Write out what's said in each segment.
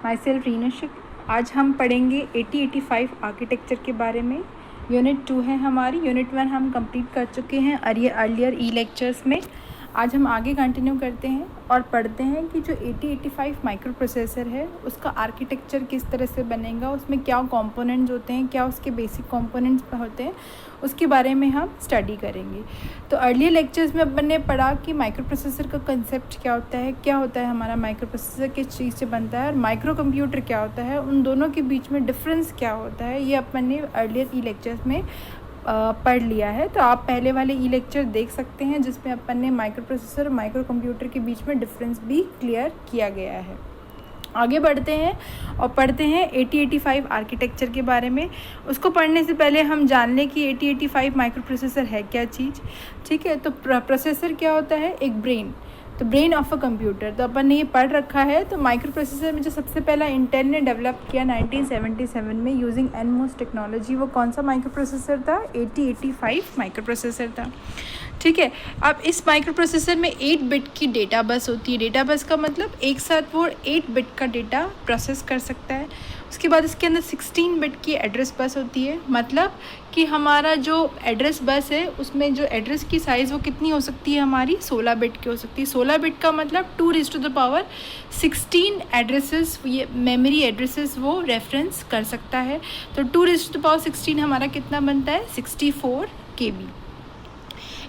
My self Reena Sheikh. आज हम पढ़ेंगे 8085 आर्किटेक्चर के बारे में। यूनिट 2 है हमारी। यूनिट 1 हम कंप्लीट कर चुके हैं अर्लियर ई लेक्चर्स में। आज हम आगे कंटिन्यू करते हैं और पढ़ते हैं कि जो 8085 माइक्रो प्रोसेसर है उसका आर्किटेक्चर किस तरह से बनेगा, उसमें क्या कंपोनेंट्स होते हैं, क्या उसके बेसिक कंपोनेंट्स होते हैं, उसके बारे में हम स्टडी करेंगे। तो अर्लियर लेक्चर्स में अपन ने पढ़ा कि माइक्रो प्रोसेसर का कंसेप्ट क्या होता है हमारा माइक्रो प्रोसेसर किस चीज़ से बनता है और माइक्रो कंप्यूटर क्या होता है, उन दोनों के बीच में डिफरेंस क्या होता है, ये अपन ने अर्लियर ई लेक्चर्स में पढ़ लिया है। तो आप पहले वाले ई लेक्चर देख सकते हैं जिसमें अपन ने माइक्रो प्रोसेसर और माइक्रो कंप्यूटर के बीच में डिफरेंस भी क्लियर किया गया है। आगे बढ़ते हैं और पढ़ते हैं 8085 आर्किटेक्चर के बारे में। उसको पढ़ने से पहले हम जान लें कि 8085 माइक्रो प्रोसेसर है क्या चीज़। ठीक है, तो प्रोसेसर क्या होता है? एक ब्रेन, तो ब्रेन ऑफ अ कंप्यूटर। तो अपन ने ये पढ़ रखा है। तो माइक्रो प्रोसेसर में जो सबसे पहला इंटेल ने डेवलप किया 1977 में यूजिंग एनमोस टेक्नोलॉजी, वो कौन सा माइक्रो प्रोसेसर था? 8085 माइक्रो प्रोसेसर था। ठीक है, अब इस माइक्रो प्रोसेसर में 8 बिट की डेटा बस होती है। डेटा बस का मतलब एक साथ वो 8 बिट का डेटा प्रोसेस कर सकता है। उसके बाद इसके अंदर 16 बिट की एड्रेस बस होती है, मतलब कि हमारा जो एड्रेस बस है उसमें जो एड्रेस की साइज़ वो कितनी हो सकती है हमारी? 16 बिट की हो सकती है। 16 बिट का मतलब 2⁻16 एड्रेसेस, ये मेमोरी एड्रेसेस वो रेफरेंस कर सकता है। तो 2⁻16 हमारा कितना बनता है? 64 KB।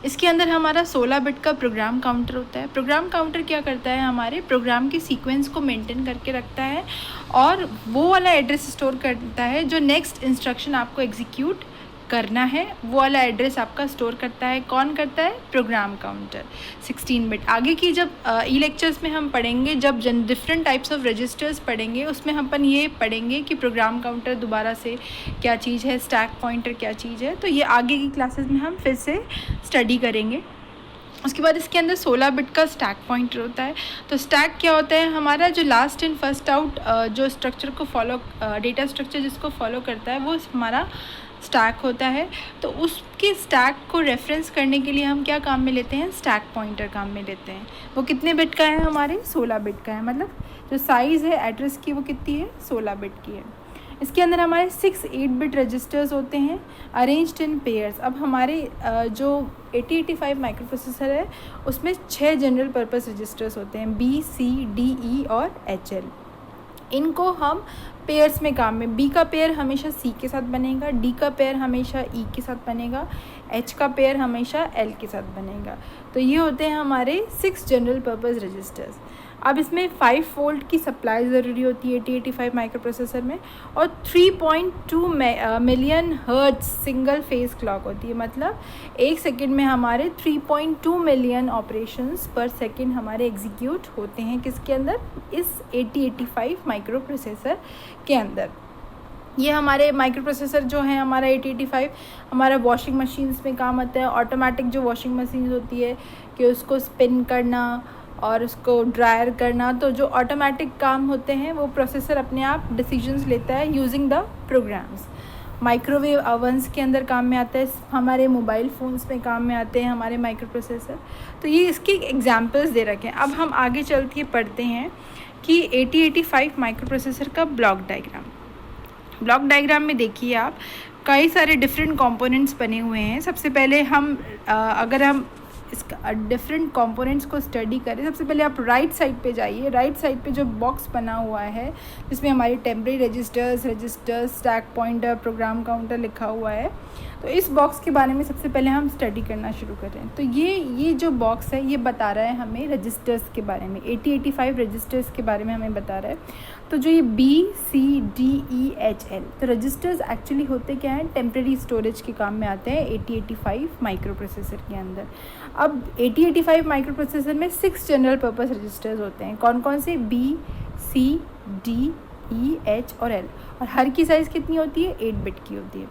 इसके अंदर हमारा 16 बिट का प्रोग्राम काउंटर होता है। प्रोग्राम काउंटर क्या करता है? हमारे प्रोग्राम के सीक्वेंस को मेंटेन करके रखता है और वो वाला एड्रेस स्टोर करता है जो नेक्स्ट इंस्ट्रक्शन आपको एग्जीक्यूट करना है, वो वाला एड्रेस आपका स्टोर करता है। कौन करता है? Program counter 16 bit. आगे की जब ई लेक्चर्स में हम पढ़ेंगे, जब डिफरेंट टाइप्स ऑफ रजिस्टर्स पढ़ेंगे, उसमें हम अपन ये पढ़ेंगे कि प्रोग्राम काउंटर दोबारा से क्या चीज़ है, स्टैक पॉइंटर क्या चीज़ है। तो ये आगे की क्लासेस में हम फिर से स्टडी करेंगे। उसके बाद इसके अंदर 16 बिट का स्टैक पॉइंटर होता है। तो स्टैक क्या होता है? हमारा जो लास्ट इन फर्स्ट आउट जो स्ट्रक्चर को फॉलो, डेटा स्ट्रक्चर जिसको फॉलो करता है, वो हमारा स्टैक होता है। तो उसके स्टैक को रेफरेंस करने के लिए हम क्या काम में लेते हैं? स्टैक पॉइंटर काम में लेते हैं। वो कितने बिट का है? हमारे 16 बिट का है, मतलब जो साइज़ है एड्रेस की वो कितनी है? 16 बिट की है। इसके अंदर हमारे 6 8 बिट रजिस्टर्स होते हैं अरेंज्ड इन पेयर्स। अब हमारे जो 8085 माइक्रो प्रोसेसर है उसमें 6 जनरल पर्पस रजिस्टर्स होते हैं, B, C, D, E और HL। इनको हम पेयर्स में काम में, B का पेयर हमेशा C के साथ बनेगा, D का पेयर हमेशा E के साथ बनेगा, H का पेयर हमेशा L के साथ बनेगा। तो ये होते हैं हमारे 6 जनरल पर्पस रजिस्टर्स। अब इसमें 5 वोल्ट की सप्लाई ज़रूरी होती है 8085 माइक्रो प्रोसेसर में, और 3.2 million hertz single phase clock होती है, मतलब एक सेकंड में हमारे 3.2 मिलियन ऑपरेशंस पर सेकंड हमारे एग्जीक्यूट होते हैं। किसके अंदर? इस 8085 माइक्रो प्रोसेसर के अंदर। ये हमारे माइक्रो प्रोसेसर जो है हमारा 8085 हमारा वॉशिंग मशीन्स में काम आता है। ऑटोमेटिक जो वॉशिंग मशीन होती है कि उसको स्पिन करना और उसको ड्रायर करना, तो जो ऑटोमेटिक काम होते हैं वो प्रोसेसर अपने आप डिसीजंस लेता है using the programs. Microwave ovens के अंदर काम में आता है, हमारे मोबाइल फ़ोन्स में काम में आते हैं हमारे माइक्रो प्रोसेसर। तो ये इसके एग्जांपल्स दे रखे हैं। अब हम आगे चल के पढ़ते हैं कि 8085 माइक्रो प्रोसेसर का ब्लॉक डायग्राम में देखिए आप कई सारे डिफरेंट कंपोनेंट्स बने हुए हैं। सबसे पहले हम अगर हम इसका डिफरेंट कंपोनेंट्स को स्टडी करें, सबसे पहले आप राइट साइड पे जाइए। राइट साइड पे जो बॉक्स बना हुआ है जिसमें हमारी temporary registers, stack pointer, program counter लिखा हुआ है, तो इस बॉक्स के बारे में सबसे पहले हम स्टडी करना शुरू करें। तो ये जो बॉक्स है ये बता रहा है हमें रजिस्टर्स के बारे में, 8085 रजिस्टर्स के बारे में हमें बता रहा है। तो जो ये B, C, D, E, H, L, तो रजिस्टर्स एक्चुअली होते क्या हैं? टेम्परेरी स्टोरेज के काम में आते हैं 8085 माइक्रो प्रोसेसर के अंदर। अब 8085 माइक्रो प्रोसेसर में 6 जनरल पर्पस रजिस्टर्स होते हैं। कौन कौन से? B, C, D, E, H और L, और हर की साइज़ कितनी होती है? 8 बिट की होती है।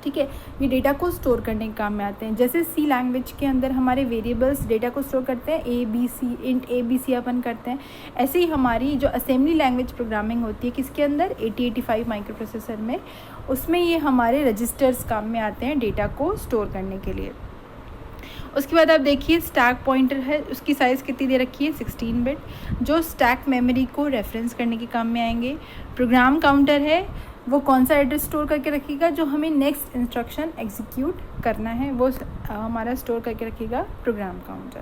ठीक है, ये डेटा को स्टोर करने के काम में आते हैं। जैसे C लैंग्वेज के अंदर हमारे वेरिएबल्स डेटा को स्टोर करते हैं, इंट A B C अपन करते हैं, ऐसे ही हमारी जो असेंबली लैंग्वेज प्रोग्रामिंग होती है किसके अंदर? 8085 माइक्रो प्रोसेसर में, उसमें ये हमारे रजिस्टर्स काम में आते हैं डेटा को स्टोर करने के लिए। उसके बाद आप देखिए स्टैक पॉइंटर है, उसकी साइज़ कितनी दे रखी है 16 बिट, जो स्टैक मेमोरी को रेफरेंस करने के काम में आएंगे। प्रोग्राम काउंटर है, वो कौन सा एड्रेस स्टोर करके रखेगा, जो हमें नेक्स्ट इंस्ट्रक्शन एग्जीक्यूट करना है वो हमारा स्टोर करके रखेगा प्रोग्राम काउंटर।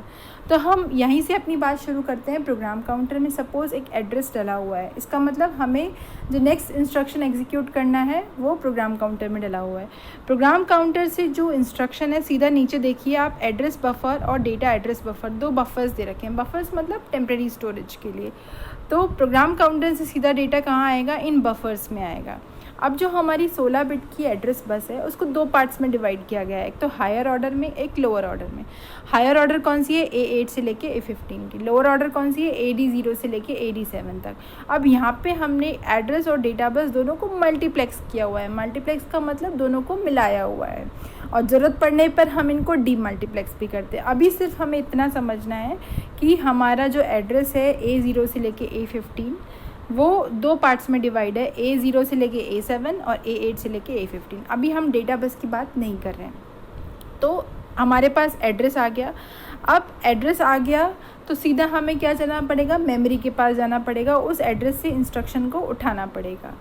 तो हम यहीं से अपनी बात शुरू करते हैं। प्रोग्राम काउंटर में सपोज़ एक एड्रेस डला हुआ है, इसका मतलब हमें जो नेक्स्ट इंस्ट्रक्शन एग्जीक्यूट करना है वो प्रोग्राम काउंटर में डला हुआ है। प्रोग्राम काउंटर से जो इंस्ट्रक्शन है सीधा नीचे देखिए आप, एड्रेस बफर और डेटा एड्रेस बफर, 2 बफर्स दे रखे हैं। बफर्स मतलब टेम्प्रेरी स्टोरेज के लिए। तो प्रोग्राम काउंटर से सीधा डेटा कहाँ आएगा, इन बफर्स में आएगा। अब जो हमारी 16 बिट की एड्रेस बस है उसको 2 पार्ट्स में डिवाइड किया गया है, एक तो हायर ऑर्डर में, एक लोअर ऑर्डर में। हायर ऑर्डर कौन सी है, A8 से लेके A15 की। लोअर ऑर्डर कौन सी है, AD0 से लेके AD7 तक। अब यहाँ पे हमने एड्रेस और डेटा बस दोनों को मल्टीप्लेक्स किया हुआ है। मल्टीप्लेक्स का मतलब दोनों को मिलाया हुआ है, और ज़रूरत पड़ने पर हम इनको डीमल्टीप्लेक्स भी करते हैं। अभी सिर्फ हमें इतना समझना है कि हमारा जो एड्रेस है A0 से लेके A15 वो 2 पार्ट्स में डिवाइड है, A0 से लेके A7 और A8 से लेके A15। अभी हम डेटा बस की बात नहीं कर रहे हैं। तो हमारे पास एड्रेस आ गया। अब एड्रेस आ गया तो सीधा हमें क्या जाना पड़ेगा, मेमोरी के पास जाना पड़ेगा, उस एड्रेस से इंस्ट्रक्शन को उठाना पड़ेगा।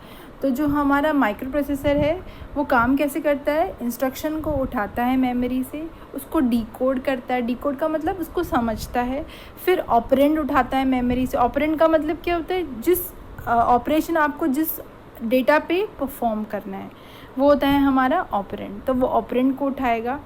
तो जो हमारा माइक्रो प्रोसेसर है वो काम कैसे करता है, इंस्ट्रक्शन को उठाता है मेमोरी से, उसको डिकोड करता है। डिकोड का मतलब उसको समझता है, फिर ऑपरेंड उठाता है मेमोरी से। ऑपरेंड का मतलब क्या होता है, जिस ऑपरेशन आपको जिस डेटा पे परफॉर्म करना है वो होता है हमारा ऑपरेंड। तो वो ऑपरेंड को उठाएगा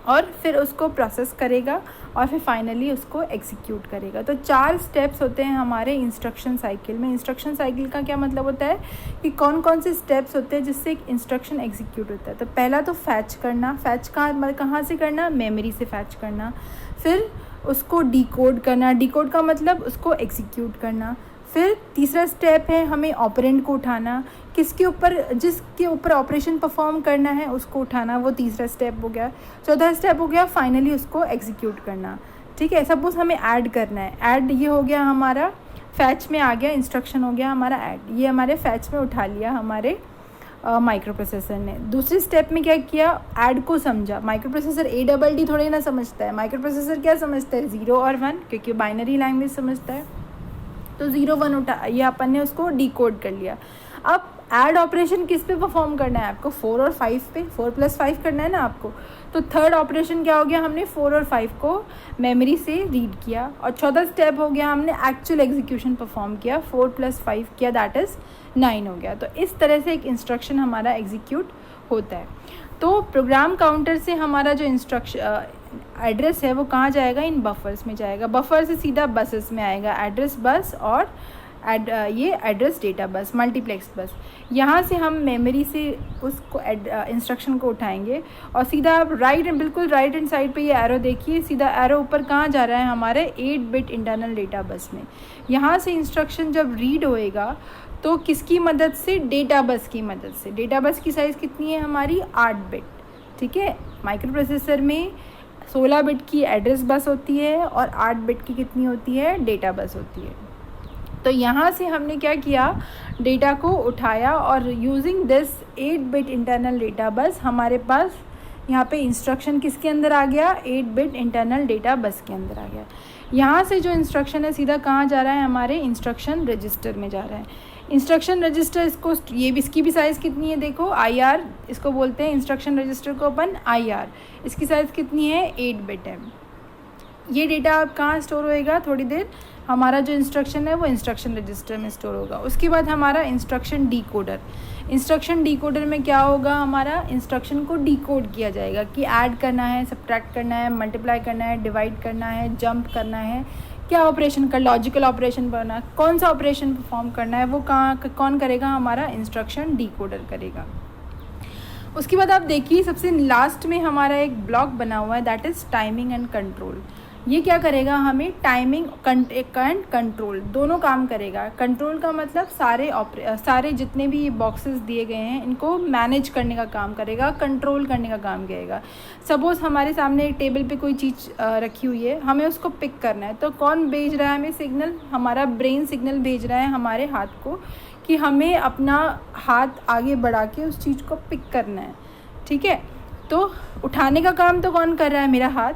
और फिर उसको प्रोसेस करेगा और फिर फाइनली उसको एग्जीक्यूट करेगा। तो 4 स्टेप्स होते हैं हमारे इंस्ट्रक्शन साइकिल में। इंस्ट्रक्शन साइकिल का क्या मतलब होता है कि कौन कौन से स्टेप्स होते हैं जिससे एक इंस्ट्रक्शन एग्जीक्यूट होता है। तो पहला तो फैच करना, फैच कहाँ से करना, मेमोरी से फैच करना। फिर उसको डिकोड करना, डिकोड का मतलब उसको एग्जीक्यूट करना। फिर तीसरा स्टेप है हमें ऑपरेंड को उठाना, जिसके ऊपर ऑपरेशन परफॉर्म करना है उसको उठाना, वो तीसरा स्टेप हो गया। चौथा स्टेप हो गया फाइनली उसको एग्जीक्यूट करना। ठीक है, सपोज हमें ऐड करना है, ऐड ये हो गया हमारा फैच में आ गया, इंस्ट्रक्शन हो गया हमारा ऐड, ये हमारे फैच में उठा लिया हमारे माइक्रो प्रोसेसर ने। दूसरे स्टेप में क्या किया, ऐड को समझा। माइक्रो प्रोसेसर ADD थोड़ी ना समझता है, माइक्रो प्रोसेसर क्या समझता है, 0 और 1, क्योंकि बाइनरी लैंग्वेज समझता है। तो 0 1 उठा, ये अपन ने उसको डिकोड कर लिया। अब ऐड ऑपरेशन किस पे परफॉर्म करना है आपको, 4 और 5 पे, 4 + 5 करना है ना आपको। तो थर्ड ऑपरेशन क्या हो गया, हमने 4 और 5 को मेमोरी से रीड किया। और चौथा स्टेप हो गया हमने एक्चुअल एग्जीक्यूशन परफॉर्म किया, 4 + 5 किया, दैट इज़ 9 हो गया। तो इस तरह से एक इंस्ट्रक्शन हमारा एग्जीक्यूट होता है। तो प्रोग्राम काउंटर से हमारा जो एड्रेस है वो कहाँ जाएगा, इन बफर्स में जाएगा। बफर से सीधा बसेस में आएगा, एड्रेस बस और ये एड्रेस डेटा बस, मल्टीप्लेक्स बस। यहाँ से हम मेमोरी से उसको इंस्ट्रक्शन को उठाएंगे और सीधा आप बिल्कुल राइट हैंड साइड पे ये एरो देखिए, सीधा एरो ऊपर कहाँ जा रहा है, हमारे 8 बिट इंटरनल डेटा बस में। यहाँ से इंस्ट्रक्शन जब रीड होएगा तो किसकी मदद से, डेटा बस की मदद से। डेटा बस की साइज़ कितनी है हमारी, 8 बिट। ठीक है, माइक्रो प्रोसेसर में 16 बिट की एड्रेस बस होती है और 8 बिट की कितनी होती है, डेटा बस होती है। तो यहाँ से हमने क्या किया, डेटा को उठाया और using this 8 bit internal data bus हमारे पास यहाँ पे इंस्ट्रक्शन किसके अंदर आ गया, 8 बिट इंटरनल डेटा बस के अंदर आ गया। यहाँ से जो इंस्ट्रक्शन है सीधा कहाँ जा रहा है, हमारे इंस्ट्रक्शन रजिस्टर में जा रहा है। इंस्ट्रक्शन रजिस्टर इसकी भी साइज़ कितनी है, देखो IR इसको बोलते हैं, इंस्ट्रक्शन रजिस्टर को अपन IR, इसकी साइज़ कितनी है, 8 बिट है। ये डेटा अब कहाँ स्टोर होएगा, थोड़ी देर हमारा जो इंस्ट्रक्शन है वो इंस्ट्रक्शन रजिस्टर में स्टोर होगा। उसके बाद हमारा इंस्ट्रक्शन डिकोडर में क्या होगा, हमारा इंस्ट्रक्शन को डिकोड किया जाएगा कि ऐड करना है, सब्ट्रैक्ट करना है, मल्टीप्लाई करना है, डिवाइड करना है, जंप करना है, क्या ऑपरेशन का लॉजिकल ऑपरेशन करना, कौन सा ऑपरेशन परफॉर्म करना है, वो कौन करेगा, हमारा इंस्ट्रक्शन डिकोडर करेगा। उसके बाद आप देखिए सबसे लास्ट में हमारा एक ब्लॉक बना हुआ है, that is timing and control. ये क्या करेगा, हमें टाइमिंग एंड कंट्रोल दोनों काम करेगा। कंट्रोल का मतलब सारे जितने भी बॉक्सेस दिए गए हैं इनको मैनेज करने का काम करेगा, कंट्रोल करने का काम करेगा। सपोज़ हमारे सामने एक टेबल पे कोई चीज़ रखी हुई है, हमें उसको पिक करना है, तो कौन भेज रहा है हमें सिग्नल, हमारा ब्रेन सिग्नल भेज रहा है हमारे हाथ को कि हमें अपना हाथ आगे बढ़ा के उस चीज़ को पिक करना है। ठीक है, तो उठाने का काम तो कौन कर रहा है, मेरा हाथ,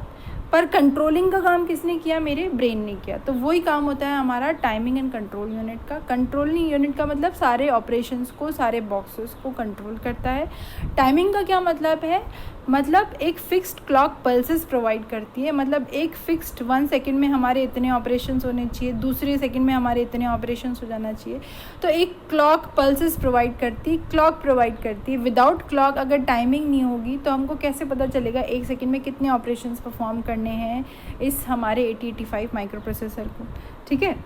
पर कंट्रोलिंग का काम किसने किया? मेरे ब्रेन ने किया। तो वही काम होता है हमारा टाइमिंग एंड कंट्रोल यूनिट का। कंट्रोलिंग यूनिट का मतलब सारे ऑपरेशंस को, सारे बॉक्सेस को कंट्रोल करता है। टाइमिंग का क्या मतलब है? मतलब एक फिक्स्ड क्लॉक पल्सेस प्रोवाइड करती है। मतलब एक फिक्स्ड 1 सेकेंड में हमारे इतने ऑपरेशंस होने चाहिए, दूसरे सेकेंड में हमारे इतने ऑपरेशंस हो जाना चाहिए। तो एक क्लॉक पल्सेस प्रोवाइड करती है, क्लॉक प्रोवाइड करती है। विदाउट क्लॉक अगर टाइमिंग नहीं होगी तो हमको कैसे पता चलेगा 1 सेकेंड में कितने ऑपरेशंस परफॉर्म करने हैं इस हमारे 8085 माइक्रो प्रोसेसर को। ठीक है,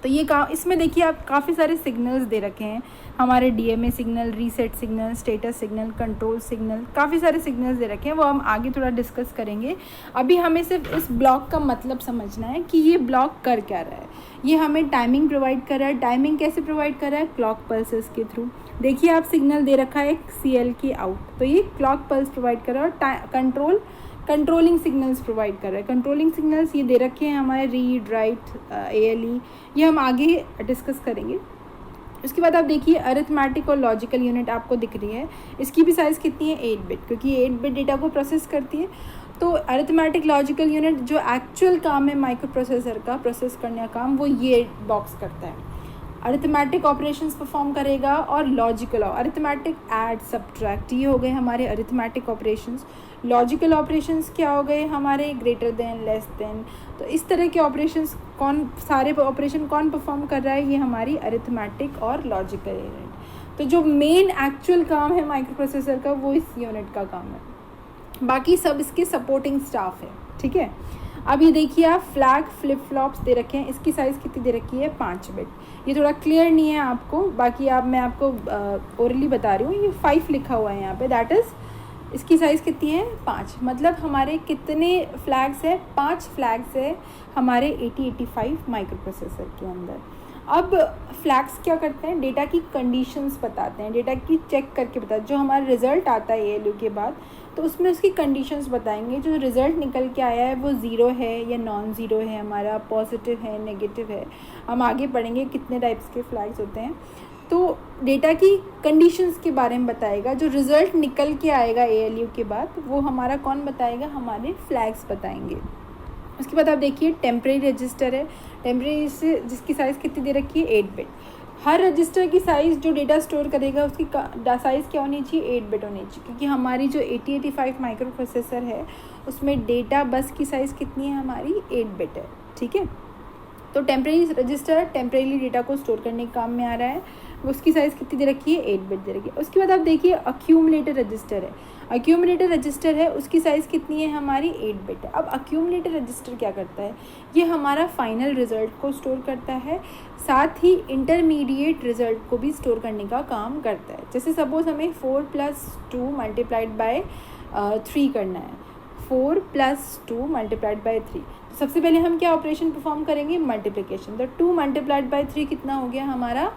तो ये इसमें देखिए आप काफ़ी सारे सिग्नल्स दे रखे हैं हमारे DMA signal, reset signal, status signal, control signal, काफ़ी सारे सिग्नल्स दे रखे हैं। वो हम आगे थोड़ा डिस्कस करेंगे। अभी हमें सिर्फ इस ब्लॉक का मतलब समझना है कि ये ब्लॉक कर क्या रहा है। ये हमें टाइमिंग प्रोवाइड कर रहा है। टाइमिंग कैसे प्रोवाइड कर रहा है? क्लॉक पल्सेस के थ्रू। देखिए आप सिग्नल दे रखा है CL की आउट, तो ये क्लॉक पल्स प्रोवाइड कर रहा है। और कंट्रोलिंग सिग्नल्स प्रोवाइड कर रहा है। कंट्रोलिंग सिग्नल्स ये दे रखे हैं हमारे रीड, राइट, ALE, ये हम आगे डिस्कस करेंगे। उसके बाद आप देखिए अरिथमेटिक और लॉजिकल यूनिट आपको दिख रही है। इसकी भी साइज़ कितनी है? 8 बिट, क्योंकि 8 बिट डेटा को प्रोसेस करती है। तो अरिथमेटिक लॉजिकल यूनिट जो एक्चुअल काम है माइक्रो प्रोसेसर का प्रोसेस करने का काम, वो ये बॉक्स करता है। अरिथमेटिक ऑपरेशंस परफॉर्म करेगा और लॉजिकल, अरिथमेटिक ऐड, सब्ट्रैक्ट, ये हो गए हमारे अरिथमेटिक ऑपरेशंस। लॉजिकल ऑपरेशंस क्या हो गए? हमारे ग्रेटर देन, लेस देन। तो इस तरह के ऑपरेशंस सारे ऑपरेशन कौन परफॉर्म कर रहा है? ये हमारी अरिथमेटिक और लॉजिकल यूनिट। तो जो मेन एक्चुअल काम है माइक्रो प्रोसेसर का, वो इस यूनिट का काम है। बाकी सब इसके सपोर्टिंग स्टाफ है। ठीक है, अब ये देखिए आप फ्लैग फ्लिप फ्लॉप्स दे रखे हैं। इसकी साइज़ कितनी दे रखी है? 5 बिट। ये थोड़ा क्लियर नहीं है आपको, बाकी मैं आपको ओरली बता रही हूँ। ये 5 लिखा हुआ है यहाँ पे, दैट इज़ इसकी साइज़ कितनी है? 5। मतलब हमारे कितने फ्लैग्स है? 5 फ्लैग्स है हमारे 8085 माइक्रो प्रोसेसर के अंदर। अब फ्लैग्स क्या करते हैं? डेटा की कंडीशंस बताते हैं, डेटा की चेक करके बताते हैं। जो हमारा रिज़ल्ट आता है ALU के बाद, तो उसमें उसकी कंडीशंस बताएंगे। जो रिज़ल्ट निकल के आया है वो 0 है या नॉन ज़ीरो है, हमारा पॉजिटिव है, नेगेटिव है। हम आगे पढ़ेंगे कितने टाइप्स के फ्लैग्स होते हैं। तो डेटा की कंडीशंस के बारे में बताएगा। जो रिज़ल्ट निकल के आएगा ALU के बाद, वो हमारा कौन बताएगा? हमारे फ्लैग्स बताएंगे। उसके बाद आप देखिए टेम्परेरी रजिस्टर है। टेम्परेरी से जिसकी साइज़ कितनी दे रखी है? 8 बिट। हर रजिस्टर की साइज़ जो डेटा स्टोर करेगा उसकी साइज़ क्या होनी चाहिए? 8 बिट होनी चाहिए, क्योंकि हमारी जो 8085 माइक्रो प्रोसेसर है उसमें डेटा बस की साइज़ कितनी है? हमारी 8 बिट है। ठीक है, तो टेम्परेरी रजिस्टर टेम्परेरी डेटा को स्टोर करने के काम में आ रहा है। उसकी साइज़ कितनी दे रखी है? 8 बिट दे रखी है। उसके बाद आप देखिए अक्यूमुलेटर रजिस्टर है। अक्यूमुलेटर रजिस्टर है, उसकी साइज़ कितनी है? हमारी 8 बिट है। अब अक्यूमुलेटर रजिस्टर क्या करता है? ये हमारा फाइनल रिज़ल्ट को स्टोर करता है, साथ ही इंटरमीडिएट रिज़ल्ट को भी स्टोर करने का काम करता है। जैसे सपोज़ हमें 4 + 2 मल्टीप्लाइड बाय 3 करना है। 4 + 2 मल्टीप्लाइड बाय 3। सबसे पहले हम क्या ऑपरेशन परफॉर्म करेंगे? मल्टीप्लिकेशन। तो 2 मल्टीप्लाइड बाय 3 कितना हो गया? हमारा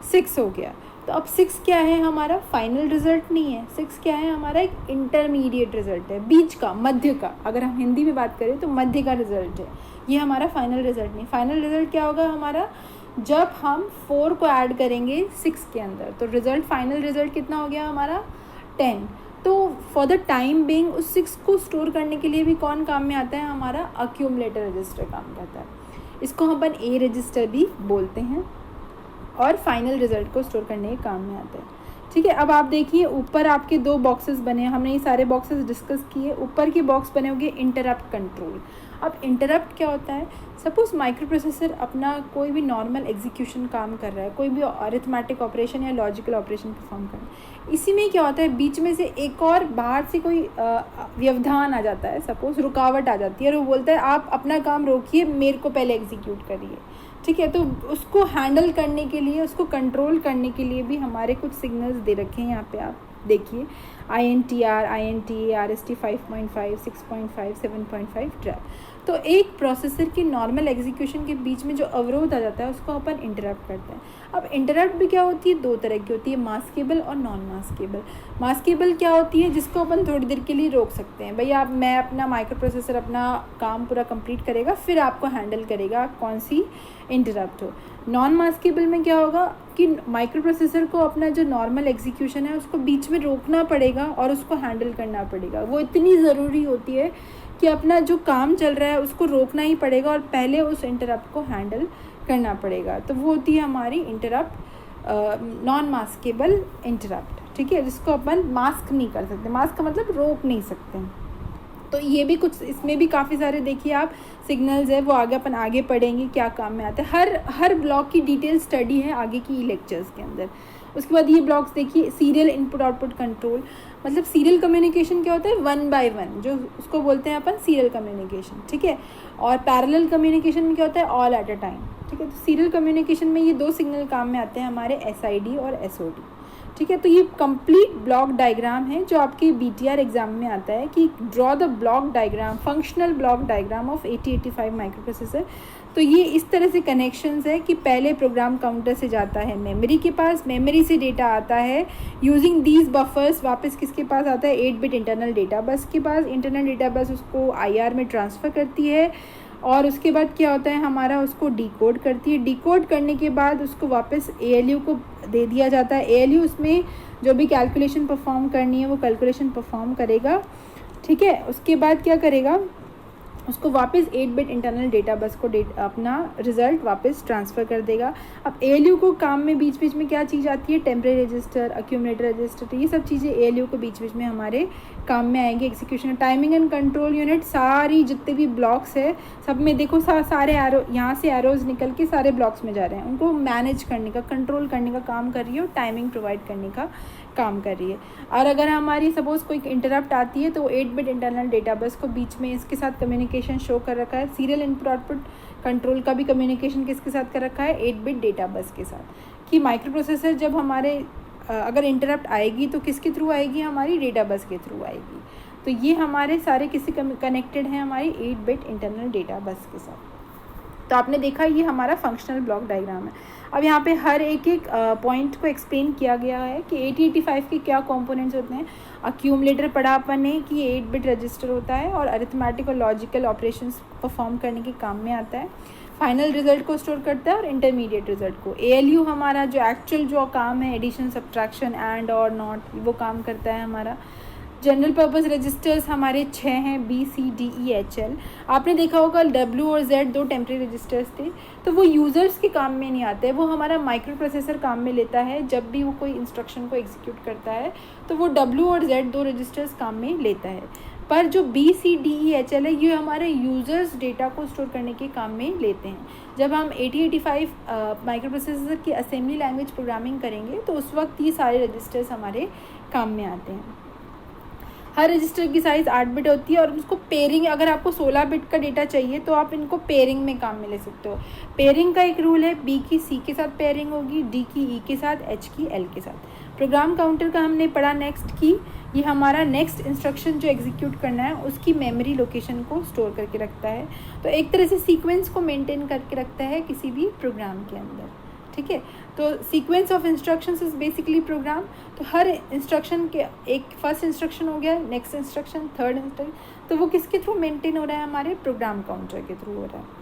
6 हो गया। तो अब 6 क्या है? हमारा फाइनल रिजल्ट नहीं है। 6 क्या है? हमारा एक इंटरमीडिएट रिजल्ट है, बीच का, मध्य का। अगर हम हिंदी में बात करें तो मध्य का रिजल्ट है। ये हमारा फाइनल रिजल्ट नहीं। फाइनल रिजल्ट क्या होगा हमारा? जब हम 4 को ऐड करेंगे 6 के अंदर, तो रिजल्ट, फाइनल रिजल्ट कितना हो गया हमारा? 10। तो फॉर द टाइम बिंग उस 6 को स्टोर करने के लिए भी कौन काम में आता है? हमारा अक्यूमुलेटर रजिस्टर काम करता है। इसको हम अपन A रजिस्टर भी बोलते हैं, और फाइनल रिजल्ट को स्टोर करने के काम में आता है। ठीक है, अब आप देखिए ऊपर आपके 2 बॉक्सेस बने हैं। हमने ये सारे बॉक्सेस डिस्कस किए। ऊपर के बॉक्स बने होंगे इंटरप्ट कंट्रोल। अब इंटरप्ट क्या होता है? सपोज़ माइक्रो प्रोसेसर अपना कोई भी नॉर्मल एग्जीक्यूशन काम कर रहा है, कोई भी अरिथमेटिक ऑपरेशन या लॉजिकल ऑपरेशन परफॉर्म कर रहा है। इसी में क्या होता है, बीच में से एक और बाहर से कोई व्यवधान आ जाता है, सपोज़ रुकावट आ जाती है, और वो बोलता है आप अपना काम रोकिए, मेरे को पहले एग्जीक्यूट करिए। ठीक है, तो उसको हैंडल करने के लिए, उसको कंट्रोल करने के लिए भी हमारे कुछ सिग्नल्स दे रखे हैं। यहाँ पे आप देखिए INTR, INTA, RST 5.5, 6.5, 7.5 ट्रैप। तो एक प्रोसेसर की नॉर्मल एग्जीक्यूशन के बीच में जो अवरोध आ जाता है उसको अपन इंटरप्ट करते हैं। अब इंटरप्ट भी क्या होती है? 2 तरह की होती है, मास्केबल और नॉन मास्केबल। मास्केबल क्या होती है? जिसको अपन थोड़ी देर के लिए रोक सकते हैं। भैया मैं अपना माइक्रो प्रोसेसर अपना काम पूरा कंप्लीट करेगा, फिर आपको हैंडल करेगा कौन सी इंटरप्ट हो। नॉन मास्केबल में क्या होगा कि माइक्रो प्रोसेसर को अपना जो नॉर्मल एग्जीक्यूशन है उसको बीच में रोकना पड़ेगा और उसको हैंडल करना पड़ेगा। वो इतनी ज़रूरी होती है कि अपना जो काम चल रहा है उसको रोकना ही पड़ेगा और पहले उस इंटरप्ट को हैंडल करना पड़ेगा। तो वो होती है हमारी इंटरप्ट, नॉन मास्केबल इंटरप्ट, ठीक है, जिसको अपन मास्क नहीं कर सकते, मास्क का मतलब रोक नहीं सकते। तो ये भी कुछ, इसमें भी काफ़ी सारे देखिए आप सिग्नल्स है, वो आगे अपन आगे पढ़ेंगे क्या काम में आते हैं। हर ब्लॉक की डिटेल स्टडी है आगे की लेक्चर्स के अंदर। उसके बाद ये ब्लॉक्स देखिए, सीरियल इनपुट आउटपुट कंट्रोल, मतलब सीरियल कम्युनिकेशन क्या होता है, 1 by 1, जो उसको बोलते हैं अपन सीरियल कम्युनिकेशन, ठीक है। और पैरेलल कम्युनिकेशन में क्या होता है, ऑल एट अ टाइम, ठीक है। तो सीरियल कम्युनिकेशन में ये 2 सिग्नल काम में आते हैं हमारे, SID और SOD, ठीक है। तो ये कंप्लीट ब्लॉक डायग्राम है जो आपके BTR एग्जाम में आता है कि draw the block diagram, functional block diagram of 8085 micro processor. तो ये इस तरह से कनेक्शंस है कि पहले प्रोग्राम काउंटर से जाता है मेमोरी के पास, मेमोरी से डेटा आता है यूजिंग दीज बफर्स, वापस किसके पास आता है, 8-बिट इंटरनल डेटा बस के पास। इंटरनल डेटा बस उसको IR में ट्रांसफ़र करती है और उसके बाद क्या होता है हमारा, उसको डिकोड करती है। डिकोड करने के बाद उसको वापस ALU को दे दिया जाता है। ALU उसमें जो भी कैलकुलेशन परफॉर्म करनी है वो कैलकुलेशन परफॉर्म करेगा, ठीक है। उसके बाद क्या करेगा, उसको वापस 8-बिट इंटरनल डेटा बस को अपना रिज़ल्ट वापस ट्रांसफ़र कर देगा। अब ALU को काम में बीच बीच में क्या चीज़ आती है, टेम्परेरी रजिस्टर, अक्यूमुलेटर रजिस्टर, तो ये सब चीज़ें ALU को बीच बीच में हमारे काम में आएंगे। Execution, timing and control unit, सारी जितने भी ब्लॉक्स है सब में देखो सारे एरो, यहाँ से एरोज निकल के सारे ब्लॉक्स में जा रहे हैं, उनको मैनेज करने का, कंट्रोल करने का काम कर रही है और टाइमिंग प्रोवाइड करने का काम कर रही है। और अगर हमारी सपोज़ कोई इंटरप्ट आती है तो 8-बिट इंटरनल डेटा बस को बीच में इसके साथ कम्युनिकेशन शो कर रखा है। सीरियल इनपुट आउटपुट कंट्रोल का भी कम्युनिकेशन किसके साथ कर रखा है, 8-बिट डेटा बस के साथ। कि माइक्रो प्रोसेसर जब हमारे अगर इंटरप्ट आएगी तो किसके थ्रू आएगी, हमारी डेटा बस के थ्रू आएगी। तो ये हमारे सारे किसी कनेक्टेड हैं हमारी 8-बिट इंटरनल डेटा बस के साथ। तो आपने देखा ये हमारा फंक्शनल ब्लॉक डायग्राम है। अब यहाँ पे हर एक पॉइंट को एक्सप्लेन किया गया है कि 8085 के क्या कंपोनेंट्स होते हैं। अक्यूमुलेटर पढ़ा अपन ने कि ये 8-बिट रजिस्टर होता है और अरिथमेटिक और लॉजिकल ऑपरेशंस परफॉर्म करने के काम में आता है। फाइनल रिजल्ट को स्टोर करता है और इंटरमीडिएट रिजल्ट को। ALU हमारा जो एक्चुअल जो काम है, एडिशन, सब्ट्रैक्शन, एंड और नॉट, वो काम करता है हमारा। जनरल पर्पस रजिस्टर्स हमारे 6 हैं, B, C, D, E, H, L। आपने देखा होगा W और Z 2 टेम्परेरी रजिस्टर्स थे, तो वो यूज़र्स के काम में नहीं आते, वो हमारा माइक्रो प्रोसेसर काम में लेता है। जब भी वो कोई इंस्ट्रक्शन को एग्जीक्यूट करता है तो वो W और Z 2 रजिस्टर्स काम में लेता है। पर जो B, C, D, E, H, L है ये हमारे यूज़र्स डेटा को स्टोर करने के काम में लेते हैं। जब हम 8085 माइक्रो प्रोसेसर की असेंबली लैंग्वेज प्रोग्रामिंग करेंगे तो उस वक्त ये सारे रजिस्टर्स हमारे काम में आते हैं। हर रजिस्टर की साइज़ 8-बिट होती है और उसको पेयरिंग, अगर आपको 16-बिट का डेटा चाहिए तो आप इनको पेयरिंग में काम में ले सकते हो। पेयरिंग का एक रूल है, B की C के साथ पेयरिंग होगी, D की E के साथ, H की L के साथ। प्रोग्राम काउंटर का हमने पढ़ा नेक्स्ट की, ये हमारा नेक्स्ट इंस्ट्रक्शन जो एग्जीक्यूट करना है उसकी मेमोरी लोकेशन को स्टोर करके रखता है। तो एक तरह से सीक्वेंस को मेंटेन करके रखता है किसी भी प्रोग्राम के अंदर, ठीक है। तो sequence of instructions is basically program. तो हर इंस्ट्रक्शन के एक फर्स्ट इंस्ट्रक्शन हो गया, नेक्स्ट इंस्ट्रक्शन, थर्ड इंस्ट्रक्शन, तो वो किसके थ्रू मेंटेन हो रहा है, हमारे प्रोग्राम काउंटर के थ्रू हो रहा है।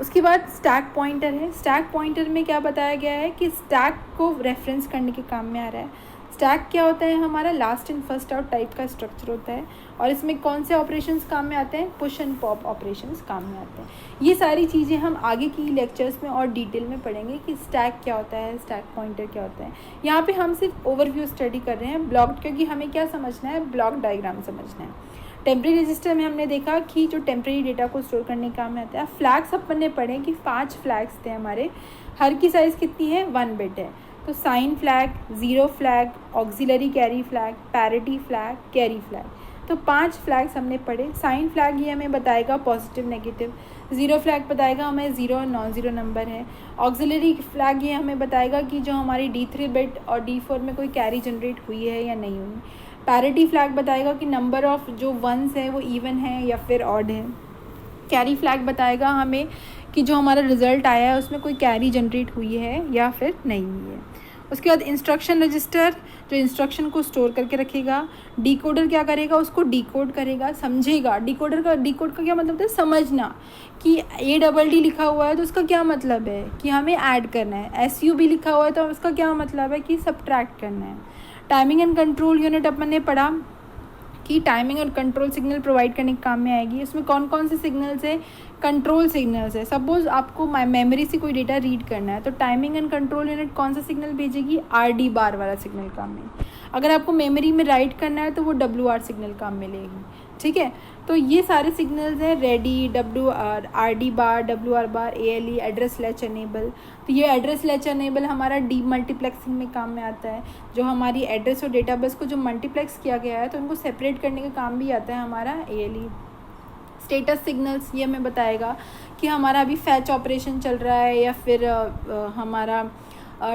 उसके बाद स्टैक पॉइंटर है। स्टैक पॉइंटर में क्या बताया गया है कि स्टैक को रेफरेंस करने के काम में आ रहा है। स्टैक क्या होता है, हमारा last in first out type का स्ट्रक्चर होता है और इसमें कौन से ऑपरेशंस काम में आते हैं, पुश एंड पॉप ऑपरेशंस काम में आते हैं। ये सारी चीज़ें हम आगे की लेक्चर्स में और डिटेल में पढ़ेंगे कि स्टैक क्या होता है, स्टैक पॉइंटर क्या होता है। यहाँ पे हम सिर्फ ओवरव्यू स्टडी कर रहे हैं ब्लॉक, क्योंकि हमें क्या समझना है, ब्लॉक डायग्राम समझना है। टेम्परेरी रजिस्टर में हमने देखा कि जो टेम्परेरी डेटा को स्टोर करने का काम में आता है। फ्लैग्स अपन ने पढ़े कि 5 फ्लैग्स थे हमारे, हर की साइज़ कितनी है, 1 बिट है। तो sign flag, zero flag, auxiliary carry flag, parity flag, carry flag, तो 5 फ्लैग्स हमने पढ़े। साइन फ्लैग ये हमें बताएगा पॉजिटिव नेगेटिव, ज़ीरो फ्लैग बताएगा हमें ज़ीरो और नॉन ज़ीरो नंबर है। ऑक्सिलरी फ्लैग ये हमें बताएगा कि जो हमारी D3 बिट और D4 में कोई कैरी जनरेट हुई है या नहीं हुई। पैरिटी फ्लैग बताएगा कि नंबर ऑफ़ जो वंस है वो इवन है या फिर ऑड है। कैरी फ्लैग बताएगा हमें कि जो हमारा रिज़ल्ट आया है उसमें कोई कैरी जनरेट हुई है या फिर नहीं हुई है। उसके बाद इंस्ट्रक्शन रजिस्टर जो इंस्ट्रक्शन को स्टोर करके रखेगा। डिकोडर क्या करेगा, उसको डिकोड करेगा, समझेगा। डिकोड का क्या मतलब है, समझना कि ADD लिखा हुआ है तो उसका क्या मतलब है कि हमें ऐड करना है। SUB लिखा हुआ है तो उसका क्या मतलब है कि सब्ट्रैक्ट करना है। टाइमिंग एंड कंट्रोल यूनिट अपन ने पढ़ा कि टाइमिंग और कंट्रोल सिग्नल प्रोवाइड करने के काम में आएगी। उसमें कौन कौन से सिग्नल्स है? कंट्रोल सिग्नल्स है। सपोज आपको मेमोरी से कोई डेटा रीड करना है तो टाइमिंग एंड कंट्रोल यूनिट कौन सा सिग्नल भेजेगी? RD बार वाला सिग्नल काम में। अगर आपको मेमोरी में राइट करना है तो वो WR सिग्नल काम में लेगी। ठीक है, तो ये सारे सिग्नल्स हैं, रेडी, WR, RD बार, WR बार, ALE, एड्रेस लैच एनेबल। तो ये एड्रेस लैच एनेबल हमारा डी मल्टीप्लेक्सिंग में काम में आता है। जो हमारी एड्रेस और डेटा बस को जो मल्टीप्लेक्स किया गया है तो उनको सेपरेट करने का काम भी आता है हमारा ALE। स्टेटस सिग्नल्स ये हमें बताएगा कि हमारा अभी फैच ऑपरेशन चल रहा है या फिर हमारा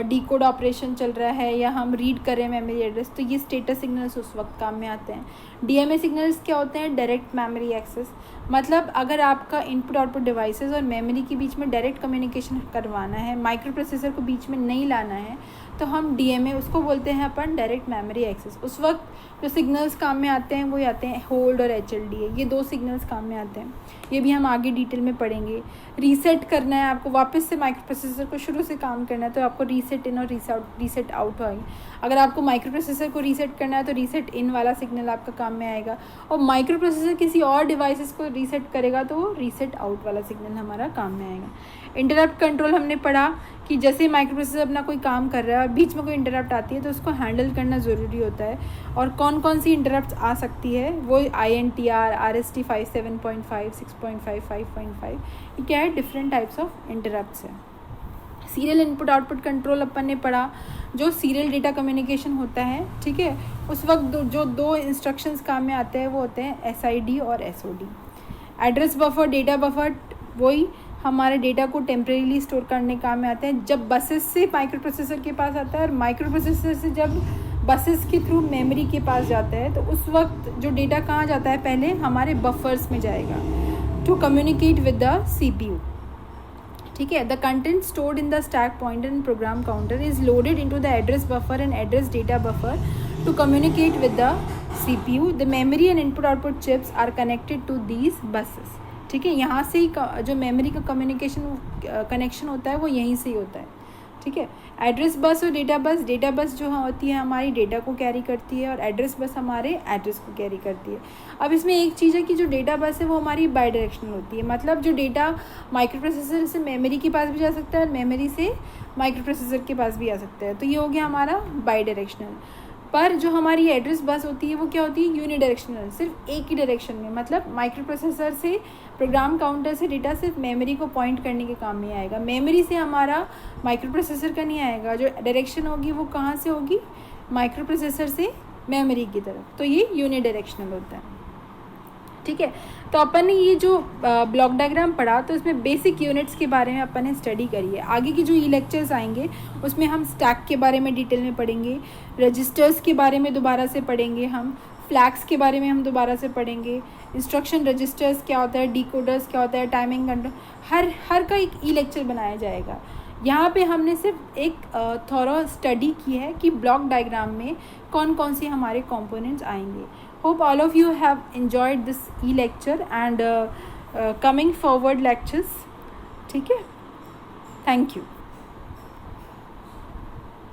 डीकोड ऑपरेशन चल रहा है या हम रीड कर रहे हैं मेमोरी एड्रेस, तो ये स्टेटस सिग्नल्स उस वक्त काम में आते हैं। DMA सिग्नल्स क्या होते हैं? Direct memory access. मतलब अगर आपका इनपुट आउटपुट डिवाइसेस और मेमोरी के बीच में डायरेक्ट कम्युनिकेशन करवाना है, माइक्रो प्रोसेसर को बीच में नहीं लाना है, तो हम DMA उसको बोलते हैं अपन डायरेक्ट मेमोरी एक्सेस। उस वक्त जो सिग्नल्स काम में आते हैं वो आते हैं होल्ड और HLDA, ये 2 सिग्नल्स काम में आते हैं। ये भी हम आगे डिटेल में पढ़ेंगे। रीसेट करना है आपको, वापस से माइक्रो प्रोसेसर को शुरू से काम करना है तो आपको रीसेट इन और रीसेट आउट होगी। अगर आपको माइक्रो प्रोसेसर को रीसेट करना है तो रीसेट इन वाला सिग्नल आपका काम में आएगा, और माइक्रो प्रोसेसर किसी और डिवाइसेस को रीसेट करेगा तो वो रीसेट आउट वाला सिग्नल हमारा काम में आएगा। इंटरप्ट कंट्रोल हमने पढ़ा कि जैसे माइक्रो प्रोसेसर अपना कोई काम कर रहा है और बीच में कोई इंटरप्ट आती है तो उसको हैंडल करना ज़रूरी होता है। और कौन कौन सी इंटरप्ट आ सकती है वो INTR, RST 5, 7.5, 6.5, 5.5, ये क्या है? डिफरेंट टाइप्स ऑफ इंटरप्ट्स है। सीरियल इनपुट आउटपुट कंट्रोल अपन ने पढ़ा, जो सीरियल डेटा कम्युनिकेशन होता है। ठीक है, उस वक्त जो 2 इंस्ट्रक्शंस काम में आते हैं वो होते हैं SID और SOD। Address buffer, data buffer, वही हमारे डेटा को टेम्परेरीली स्टोर करने काम में आते हैं जब बसेस से माइक्रो प्रोसेसर के पास आता है और माइक्रो प्रोसेसर से जब बसेस के थ्रू मेमोरी के पास जाता है तो उस वक्त जो डेटा कहाँ जाता है? पहले हमारे बफर्स में जाएगा to communicate with the CPU। ठीक है, the content stored in the stack pointer and program counter is loaded into the address buffer and address data buffer to communicate with the CPU। The memory and input output chips are connected to these buses. ठीक है, यहाँ से ही जो memory का connection होता है वो यहीं से ही होता है। ठीक है, एड्रेस बस और डेटा बस जो होती है हमारी डेटा को कैरी करती है और एड्रेस बस हमारे एड्रेस को कैरी करती है। अब इसमें एक चीज़ है कि जो डेटा बस है वो हमारी बाई डायरेक्शनल होती है, मतलब जो डेटा माइक्रो प्रोसेसर से मेमोरी के पास भी जा सकता है और मेमोरी से माइक्रो प्रोसेसर के पास भी आ सकता है, तो ये हो गया हमारा बाई डायरेक्शनल। पर जो हमारी एड्रेस बस होती है वो क्या होती है? यूनिडायरेक्शनल, सिर्फ एक ही डायरेक्शन में, मतलब माइक्रो प्रोसेसर से प्रोग्राम काउंटर से डेटा सिर्फ मेमोरी को पॉइंट करने के काम में आएगा, मेमोरी से हमारा माइक्रो प्रोसेसर का नहीं आएगा। जो डायरेक्शन होगी वो कहाँ से होगी? माइक्रो प्रोसेसर से मेमोरी की तरफ, तो ये यूनिडायरेक्शनल होता है। ठीक है, तो अपन ने ये जो ब्लॉक डायग्राम पढ़ा तो इसमें बेसिक यूनिट्स के बारे में अपन ने स्टडी करी है। आगे की जो लेक्चर्स आएंगे उसमें हम स्टैक के बारे में डिटेल में पढ़ेंगे, रजिस्टर्स के बारे में दोबारा से पढ़ेंगे, हम फ्लैग्स के बारे में हम दोबारा से पढ़ेंगे, इंस्ट्रक्शन रजिस्टर्स क्या होता है, डिकोडर्स क्या होता है, टाइमिंग कंट्रोल, हर का एक लेक्चर बनाया जाएगा। यहाँ पे हमने सिर्फ एक थॉरो स्टडी की है कि ब्लॉक डायग्राम में कौन कौन से हमारे कंपोनेंट्स आएंगे। Hope all of you have enjoyed this lecture and coming forward lectures. ठीक है, thank you.